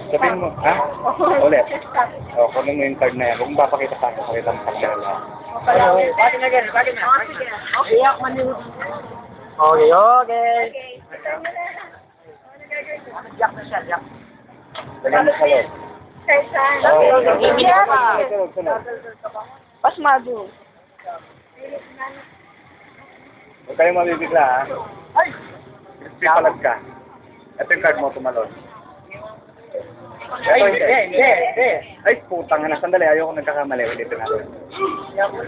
Sabihin mo, ha? Ulit. O, kunin mo yung card na yan. Huwag mo papakita sa akin. Pakita mo sa kanila. Bakit na ganun? Bakit na? Iyak man yun. Okay, okay. Iyak na siya, iyak. Lagyan mo sa loob. Sunod. Pasmado. Huwag kayong mabibigla, ha? Ay! Pipalag ka. Ito yung card mo, tumalon. Ay, hindi. Ay, putang na. Sandali, ayoko nagkakamali. Ulitin natin.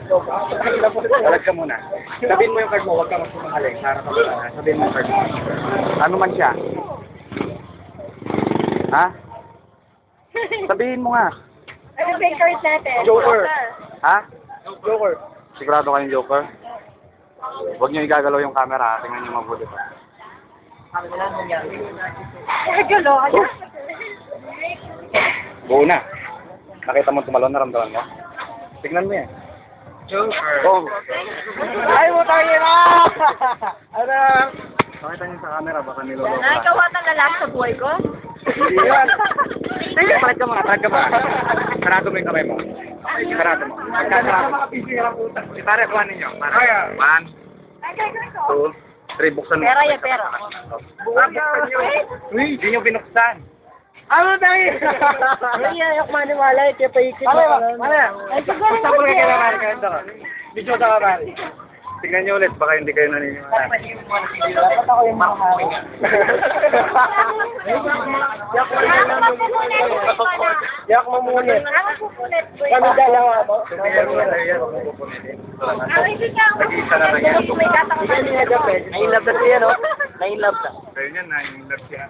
Talag ka muna. Sabihin mo yung card mo, huwag ka magsumahaling. Para ka muna. Sabihin mo yung card mo. Ano man siya? Ha? Sabihin mo nga. Ano ba yung card natin? Joker. Ha? Joker. Sigurado kayong Joker? Huwag niyo igagalaw yung camera. Tingnan niyo mabuti pa. Nagalo. Buo na. Nakita mo tumalon, naramdaman mo? Tignan mo yan. Joker. Oh. Ay, mo tayo na! Ano? Pakita niyo sa camera, baka niloloko ka. Nakakawatan na lang sa buhay ko? Sige, palag ka muna, palag ka muna. Sarado mo yung kamay mo. Sarado mo. Pare, kuhanin niyo. Pare. 1, 2, 3, buksan mo. Pera yan, pera. Buksan niyo. Uy, hindi niyo binuksan. Ano tayo? Ay, ayok maniwala. Kaya paikit Ano? Ay, siguro Basta mo na kailangan ka ito. Video sa kamari. Tignan niyo ulit, baka hindi kayo naniniwala. Dapat ako yung mga hawak. Yak mo muna. Kami dalawa mo. Tignan mo na yan, huwag mo pupunitin. Nag-iisa na lang yan. Nailab na siya, no? Nailab na. Kayo yan, na-inlove siya.